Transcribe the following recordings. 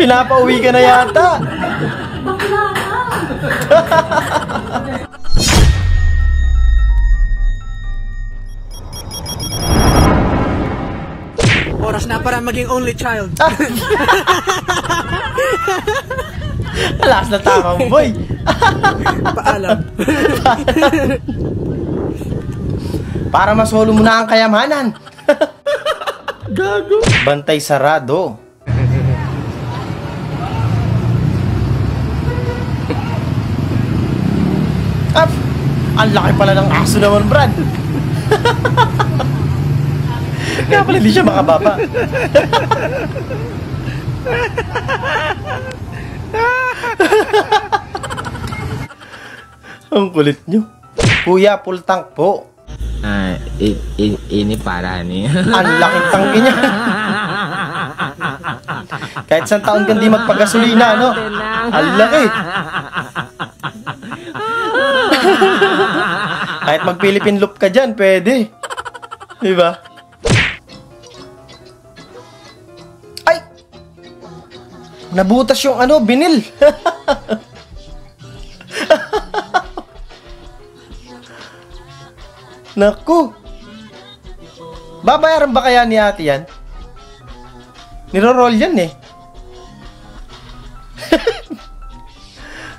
Pinapauwi ka na yata. Bakla ka. Oras na para maging only child. Alas na tama mo, boy. Paalam. Para masolo mo na ang kayamanan. Gago. Bantay sarado. Up! Ang laki pala ng aso naman, Brad. Kaya pala hindi siya makababa. Ang kulit nyo. Kuya, full tank po. Ini para nih. Ang laking tangke niya. Kahit isang taon kang di magpagasolina, no? Ang laki. Kahit mag-Philippine loop ka dyan, pwede. Diba? Ay! Nabutas yung ano, binil. Naku! Babayaran ba kaya ni ate yan? Niro-roll yan eh.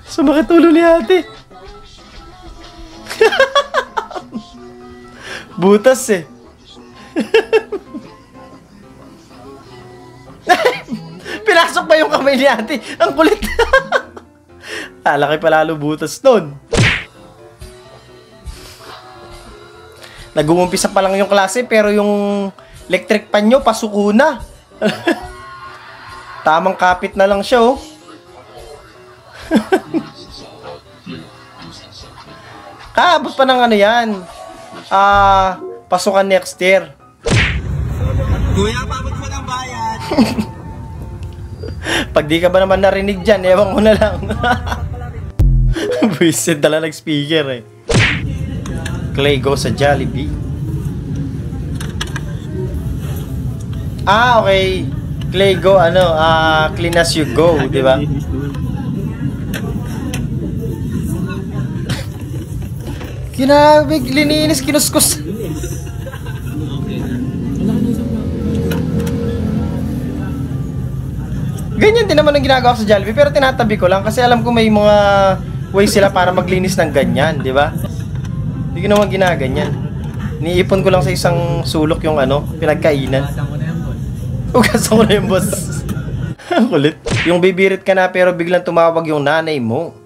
Sumakit ulo ni ate. Butas eh. Pinasok ba yung kamay ni ate? Ang kulit. Laki pa lalo butas nun. Nag-uumpisa pa lang yung klase pero yung electric pan nyo pasuko na. Tamang kapit na lang siya, oh. Kaabot pa ng ano yan. Pasukan next year. Kuya, pabot mo ng bayad. Pag di ka ba naman narinig dyan, ewan ko na lang. Buisit, dala nag-speaker eh. Clay go sa Jollibee. Okay. Clay go, clean as you go, di ba? Kinabig, lininis, kinuskus. Ganyan din naman ang ginagawa ko sa Jollibee, pero tinatabi ko lang kasi alam ko may mga way sila para maglinis ng ganyan, di ba? Hindi ko naman ginaganyan. Niipon ko lang sa isang sulok yung pinagkainan. Ugasan ko na yung boss. Ang kulit. Yung bibirit ka na pero biglang tumawag yung nanay mo.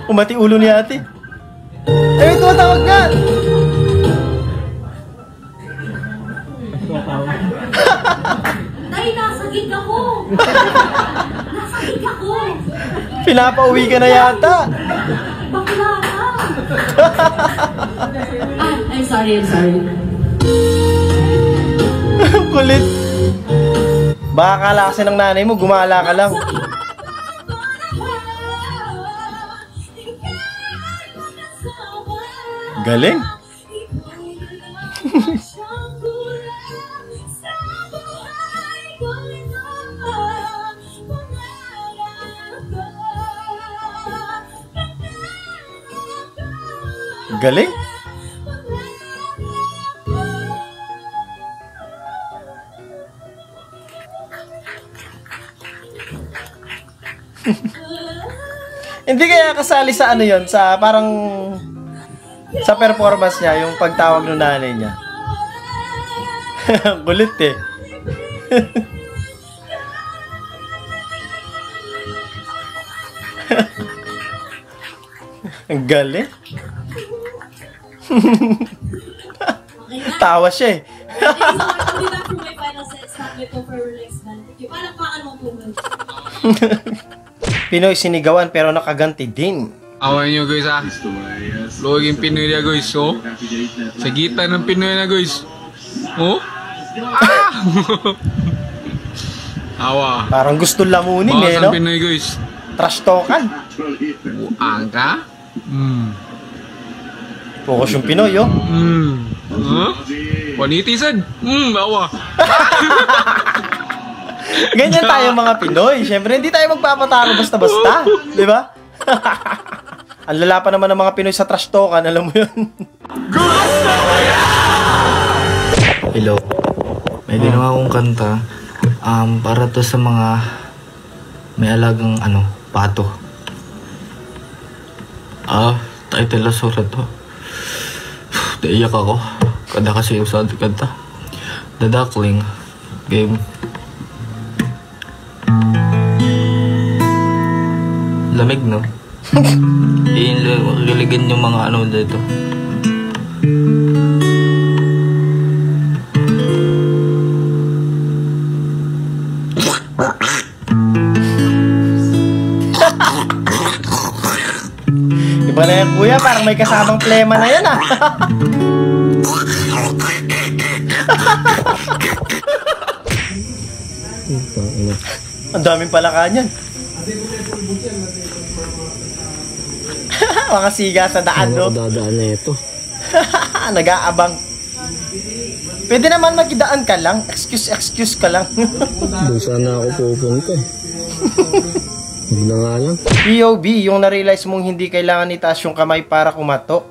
Umati ulo ni ate. Eh, tumatawag nga! Tay, nasa gig ako. Nasa gig ako. Pinapauwi ka na yata. Bakla ka. I'm sorry. Ang kulit. Baka akala kasi ng nanay mo, gumala ka lang. Galing. Galing. Hindi kaya kasali sa yon, sa parang sa performance niya, yung pagtawag ng nanay niya. Kulit eh. Ang galing. Tawa siya eh. Pinoy sinigawan pero nakaganti din. Awan nyo guys ah. Loging Pinoy na guys, oh. Sa gitna ng Pinoy na guys. Oh? Ah! Awa. Parang gusto lamunin eh, Bawas no? ang Pinoy guys. Trash talkan. Buang ka? Focus yung Pinoy, oh. Huh? Panitisan? Awa. Ganyan tayo mga Pinoy. Siyempre, hindi tayo magpapatalo basta-basta. Di ba? Ang lala pa naman ng mga Pinoy sa trash talkan, alam mo yun. Hello. May ginawa akong kanta. Para to sa mga may alagang pato. Title na surat to. Naiyak ako. Kada kasi yung sa kanta. The Duckling Game. Lamig, no? Ililigin yung mga dito. Iba na yan, kuya. Parang may kasamang plema na yan, ah. Ang daming palaka niyan. Mga siga sa daan, no? Dadaan na ito. Nag-aabang. Pwede naman magidaan ka lang. Excuse ka lang. Doon sana ako pupunta eh. Huwag na nga lang. POV, yung na-realize mong hindi kailangan itaas yung kamay para kumatok.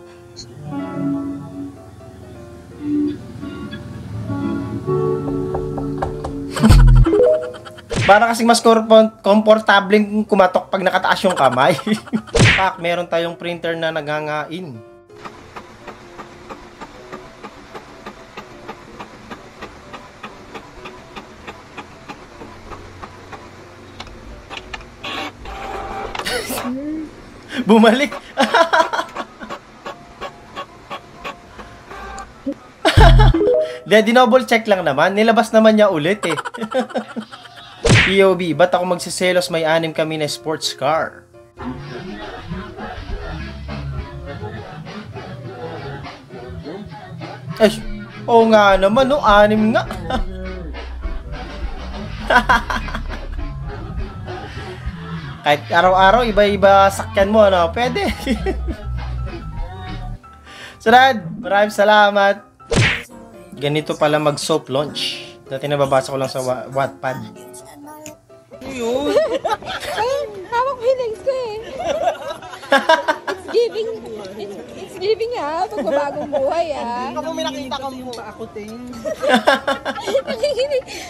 Para kasing mas komportableng kumatok pag nakataas yung kamay. Pak, meron tayong printer na nagangain. Bumalik. Dinouble check lang naman. Nilabas naman niya ulit eh. POV, ba't ako magsiselos, may 6 kami na sports car? Ay, oo nga naman, no? 6 nga. Kahit araw-araw, iba-iba sakyan mo, ano? Pwede. Sunod, maraming salamat. Ganito pala mag-soap launch. Dati nababasa ko lang sa Wattpad. Hawak feelings ko eh. It's giving pagbabagong buhay Kapag may nakita ka mo ako, ting.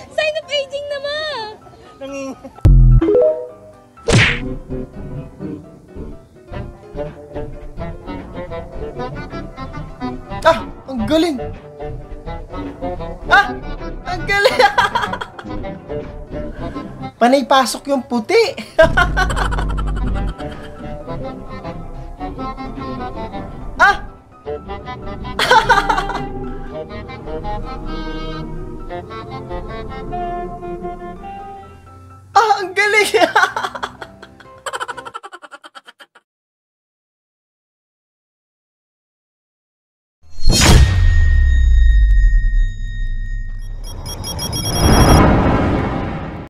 Sign of aging naman. Ang galing! Ang galing! Panay pasok yung puti!